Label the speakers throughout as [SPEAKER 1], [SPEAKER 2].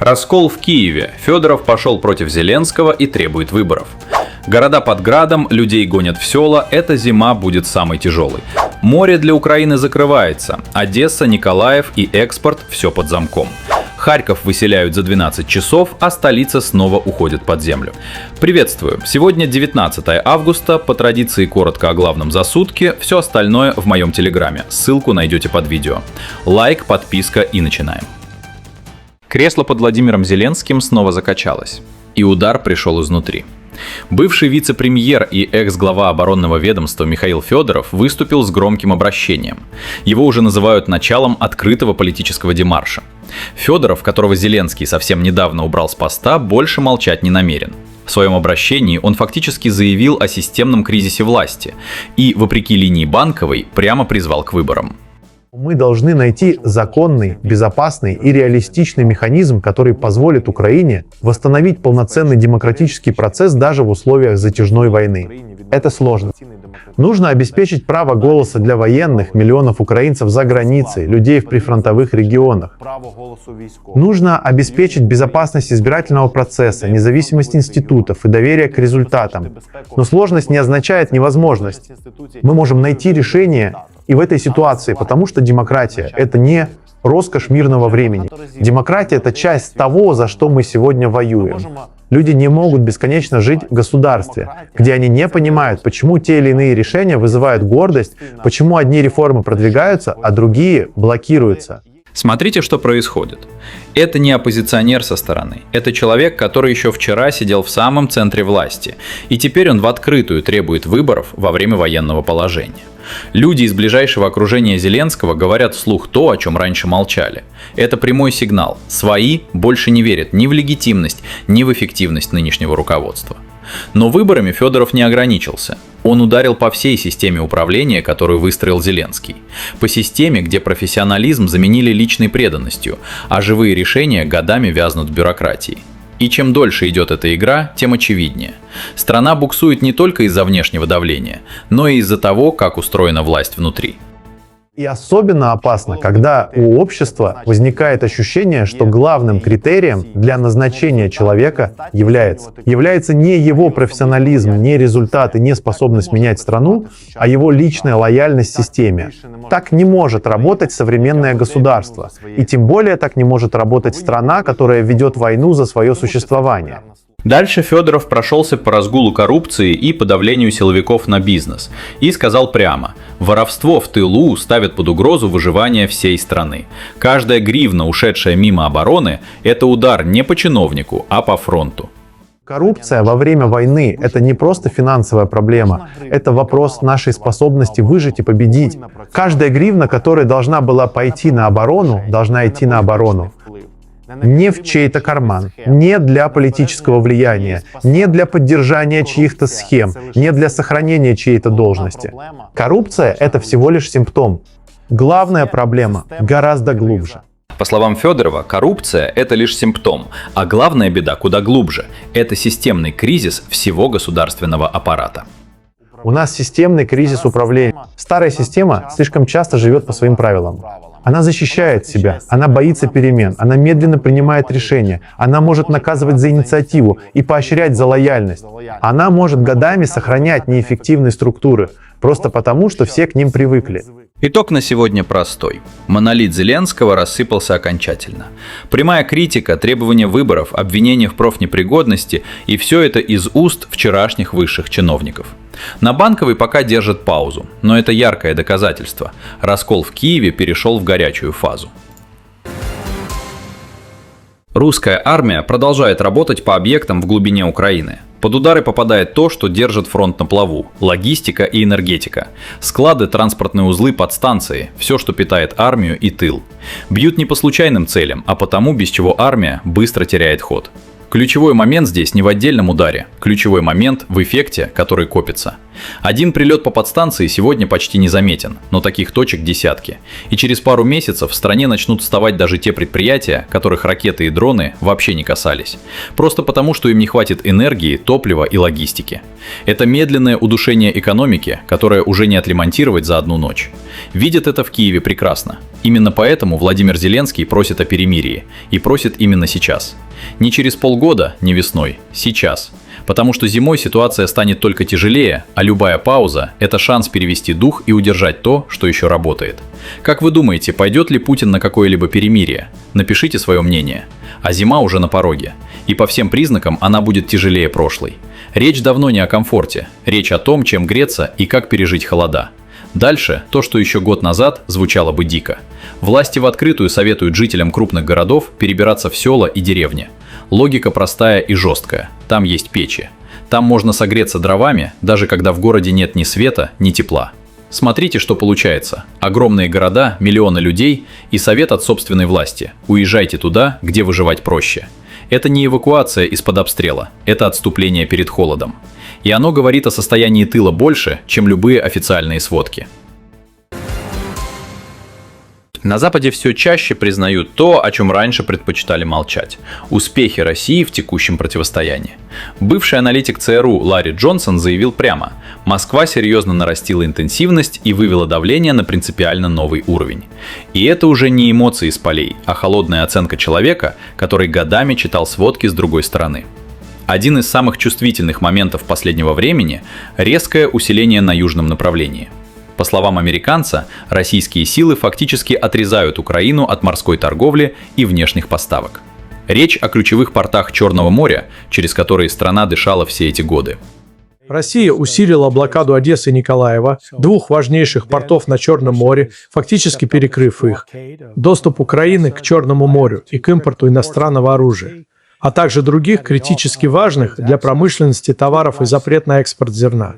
[SPEAKER 1] Раскол в Киеве. Федоров пошел против Зеленского и требует выборов. Города под градом, людей гонят в села, эта зима будет самой тяжелой. Море для Украины закрывается. Одесса, Николаев и экспорт – все под замком. Харьков выселяют за 12 часов, а столица снова уходит под землю. Приветствую! Сегодня 19 августа, по традиции коротко о главном за сутки, все остальное в моем телеграме, ссылку найдете под видео. Лайк, подписка и начинаем. Кресло под Владимиром Зеленским снова закачалось, и удар пришел изнутри. Бывший вице-премьер и экс-глава оборонного ведомства Михаил Федоров выступил с громким обращением. Его уже называют началом открытого политического демарша. Федоров, которого Зеленский совсем недавно убрал с поста, больше молчать не намерен. В своем обращении он фактически заявил о системном кризисе власти и, вопреки линии Банковой, прямо призвал к выборам.
[SPEAKER 2] Мы должны найти законный, безопасный и реалистичный механизм, который позволит Украине восстановить полноценный демократический процесс даже в условиях затяжной войны. Это сложно. Нужно обеспечить право голоса для военных, миллионов украинцев за границей, людей в прифронтовых регионах. Нужно обеспечить безопасность избирательного процесса, независимость институтов и доверие к результатам. Но сложность не означает невозможность. Мы можем найти решение и в этой ситуации, потому что демократия — это не роскошь мирного времени. Демократия — это часть того, за что мы сегодня воюем. Люди не могут бесконечно жить в государстве, где они не понимают, почему те или иные решения вызывают гордость, почему одни реформы продвигаются, а другие блокируются.
[SPEAKER 1] Смотрите, что происходит. Это не оппозиционер со стороны. Это человек, который еще вчера сидел в самом центре власти. И теперь он в открытую требует выборов во время военного положения. Люди из ближайшего окружения Зеленского говорят вслух то, о чем раньше молчали. Это прямой сигнал. Свои больше не верят ни в легитимность, ни в эффективность нынешнего руководства. Но выборами Федоров не ограничился. Он ударил по всей системе управления, которую выстроил Зеленский. По системе, где профессионализм заменили личной преданностью, а живые решения годами вязнут в бюрократии. И чем дольше идет эта игра, тем очевиднее. Страна буксует не только из-за внешнего давления, но и из-за того, как устроена власть внутри.
[SPEAKER 2] И особенно опасно, когда у общества возникает ощущение, что главным критерием для назначения человека является не его профессионализм, не результаты, не способность менять страну, а его личная лояльность системе. Так не может работать современное государство. И тем более так не может работать страна, которая ведет войну за свое существование.
[SPEAKER 1] Дальше Федоров прошелся по разгулу коррупции и подавлению силовиков на бизнес и сказал прямо: воровство в тылу ставит под угрозу выживание всей страны. Каждая гривна, ушедшая мимо обороны, это удар не по чиновнику, а по фронту.
[SPEAKER 2] Коррупция во время войны — это не просто финансовая проблема, это вопрос нашей способности выжить и победить. Каждая гривна, которая должна была пойти на оборону, должна идти на оборону. Не в чей-то карман, не для политического влияния, не для поддержания чьих-то схем, не для сохранения чьей-то должности. Коррупция — это всего лишь симптом. Главная проблема гораздо глубже.
[SPEAKER 1] По словам Федорова, коррупция – это лишь симптом, а главная беда куда глубже – это системный кризис всего государственного аппарата.
[SPEAKER 2] У нас системный кризис управления. Старая система слишком часто живет по своим правилам. Она защищает себя, она боится перемен, она медленно принимает решения, она может наказывать за инициативу и поощрять за лояльность. Она может годами сохранять неэффективные структуры, просто потому, что все к ним привыкли.
[SPEAKER 1] Итог на сегодня простой. Монолит Зеленского рассыпался окончательно. Прямая критика, требования выборов, обвинения в профнепригодности – и все это из уст вчерашних высших чиновников. На Банковой пока держат паузу, но это яркое доказательство. Раскол в Киеве перешел в горячую фазу. Русская армия продолжает работать по объектам в глубине Украины. Под удары попадает то, что держит фронт на плаву – логистика и энергетика. Склады, транспортные узлы, подстанции – все, что питает армию и тыл. Бьют не по случайным целям, а потому, без чего армия быстро теряет ход. Ключевой момент здесь не в отдельном ударе, ключевой момент в эффекте, который копится. Один прилет по подстанции сегодня почти незаметен, но таких точек десятки. И через пару месяцев в стране начнут вставать даже те предприятия, которых ракеты и дроны вообще не касались. Просто потому, что им не хватит энергии, топлива и логистики. Это медленное удушение экономики, которое уже не отремонтировать за одну ночь. Видят это в Киеве прекрасно. Именно поэтому Владимир Зеленский просит о перемирии. И просит именно сейчас. Не через полгода, не весной, сейчас. Потому что зимой ситуация станет только тяжелее, а любая пауза – это шанс перевести дух и удержать то, что еще работает. Как вы думаете, пойдет ли Путин на какое-либо перемирие? Напишите свое мнение. А зима уже на пороге. И по всем признакам она будет тяжелее прошлой. Речь давно не о комфорте. Речь о том, чем греться и как пережить холода. Дальше то, что еще год назад звучало бы дико. Власти в открытую советуют жителям крупных городов перебираться в села и деревни. Логика простая и жесткая. Там есть печи. Там можно согреться дровами, даже когда в городе нет ни света, ни тепла. Смотрите, что получается. Огромные города, миллионы людей и совет от собственной власти. Уезжайте туда, где выживать проще. Это не эвакуация из-под обстрела, это отступление перед холодом. И оно говорит о состоянии тыла больше, чем любые официальные сводки. На Западе все чаще признают то, о чем раньше предпочитали молчать – успехи России в текущем противостоянии. Бывший аналитик ЦРУ Ларри Джонсон заявил прямо: Москва серьезно нарастила интенсивность и вывела давление на принципиально новый уровень. И это уже не эмоции с полей, а холодная оценка человека, который годами читал сводки с другой стороны. Один из самых чувствительных моментов последнего времени – резкое усиление на южном направлении. По словам американца, российские силы фактически отрезают Украину от морской торговли и внешних поставок. Речь о ключевых портах Черного моря, через которые страна дышала все эти годы.
[SPEAKER 3] Россия усилила блокаду Одессы и Николаева, двух важнейших портов на Черном море, фактически перекрыв их. Доступ Украины к Черному морю и к импорту иностранного оружия, а также других критически важных для промышленности товаров и запрет на экспорт зерна.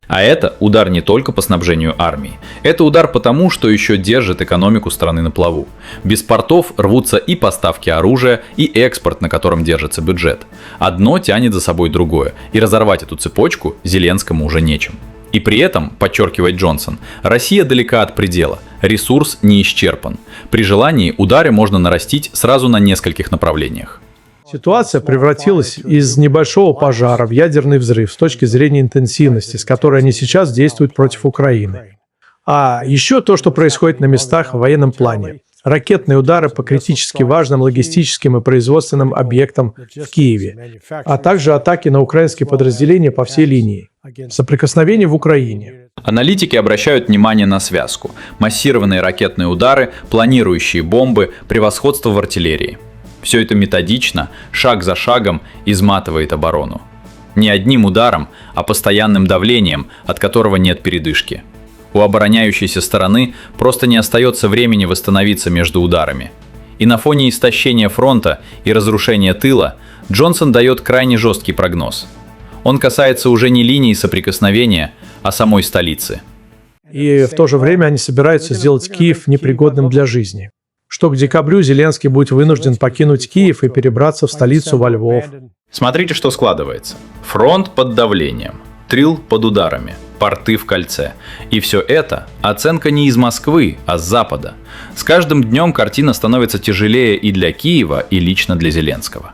[SPEAKER 1] А это удар не только по снабжению армии. Это удар по тому, что еще держит экономику страны на плаву. Без портов рвутся и поставки оружия, и экспорт, на котором держится бюджет. Одно тянет за собой другое, и разорвать эту цепочку Зеленскому уже нечем. И при этом, подчеркивает Джонсон, Россия далека от предела, ресурс не исчерпан. При желании удары можно нарастить сразу на нескольких направлениях.
[SPEAKER 3] Ситуация превратилась из небольшого пожара в ядерный взрыв с точки зрения интенсивности, с которой они сейчас действуют против Украины. А еще то, что происходит на местах в военном плане. Ракетные удары по критически важным логистическим и производственным объектам в Киеве, а также атаки на украинские подразделения по всей линии. Соприкосновение в Украине.
[SPEAKER 1] Аналитики обращают внимание на связку. Массированные ракетные удары, планирующие бомбы, превосходство в артиллерии. Все это методично, шаг за шагом изматывает оборону. Не одним ударом, а постоянным давлением, от которого нет передышки. У обороняющейся стороны просто не остается времени восстановиться между ударами. И на фоне истощения фронта и разрушения тыла Джонсон дает крайне жесткий прогноз. Он касается уже не линии соприкосновения, а самой столицы.
[SPEAKER 3] И в то же время они собираются сделать Киев непригодным для жизни. Что к декабрю Зеленский будет вынужден покинуть Киев и перебраться в столицу во Львов.
[SPEAKER 1] Смотрите, что складывается. Фронт под давлением, тыл под ударами, порты в кольце. И все это оценка не из Москвы, а с Запада. С каждым днем картина становится тяжелее и для Киева, и лично для Зеленского.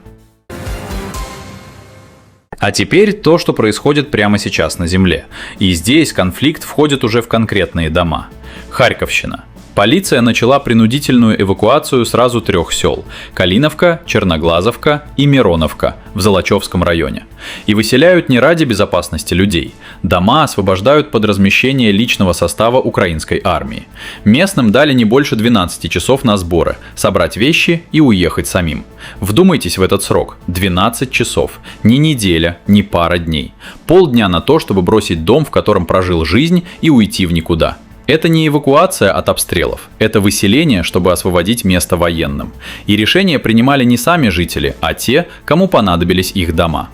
[SPEAKER 1] А теперь то, что происходит прямо сейчас на земле. И здесь конфликт входит уже в конкретные дома. Харьковщина. Полиция начала принудительную эвакуацию сразу 3 сел – Калиновка, Черноглазовка и Мироновка в Золочевском районе. И выселяют не ради безопасности людей. Дома освобождают под размещение личного состава украинской армии. Местным дали не больше 12 часов на сборы, собрать вещи и уехать самим. Вдумайтесь в этот срок – 12 часов. Ни неделя, ни пара дней. Полдня на то, чтобы бросить дом, в котором прожил жизнь, и уйти в никуда. Это не эвакуация от обстрелов, это выселение, чтобы освободить место военным. И решения принимали не сами жители, а те, кому понадобились их дома.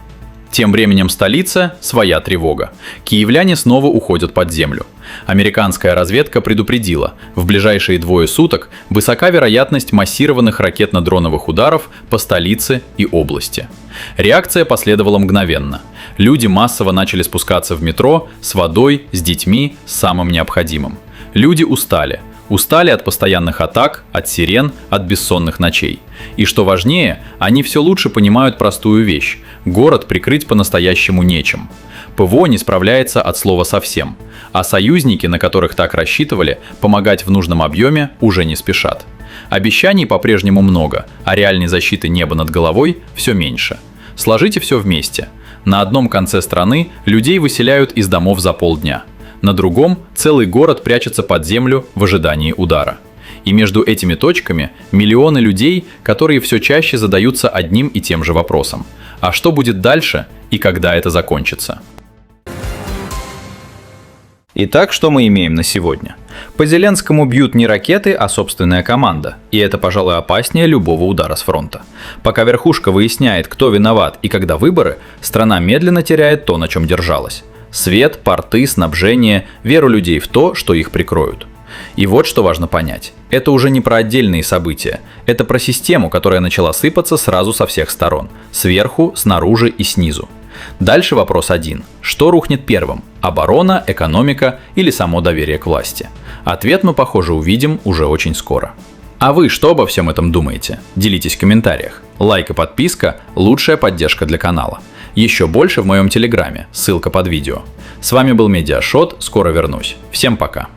[SPEAKER 1] Тем временем в столице своя тревога. Киевляне снова уходят под землю. Американская разведка предупредила, в ближайшие 2 суток высока вероятность массированных ракетно-дроновых ударов по столице и области. Реакция последовала мгновенно. Люди массово начали спускаться в метро с водой, с детьми, с самым необходимым. Люди устали. Устали от постоянных атак, от сирен, от бессонных ночей. И что важнее, они все лучше понимают простую вещь – город прикрыть по-настоящему нечем. ПВО не справляется от слова совсем, а союзники, на которых так рассчитывали, помогать в нужном объеме уже не спешат. Обещаний по-прежнему много, а реальной защиты неба над головой все меньше. Сложите все вместе. На одном конце страны людей выселяют из домов за полдня. На другом целый город прячется под землю в ожидании удара. И между этими точками миллионы людей, которые все чаще задаются одним и тем же вопросом. А что будет дальше и когда это закончится? Итак, что мы имеем на сегодня? По Зеленскому бьют не ракеты, а собственная команда. И это, пожалуй, опаснее любого удара с фронта. Пока верхушка выясняет, кто виноват и когда выборы, страна медленно теряет то, на чем держалась. Свет, порты, снабжение, веру людей в то, что их прикроют. И вот что важно понять. Это уже не про отдельные события. Это про систему, которая начала сыпаться сразу со всех сторон. Сверху, снаружи и снизу. Дальше вопрос один. Что рухнет первым? Оборона, экономика или само доверие к власти? Ответ мы, похоже, увидим уже очень скоро. А вы что обо всем этом думаете? Делитесь в комментариях. Лайк и подписка – лучшая поддержка для канала. Еще больше в моем телеграме, ссылка под видео. С вами был Медиашот, скоро вернусь. Всем пока.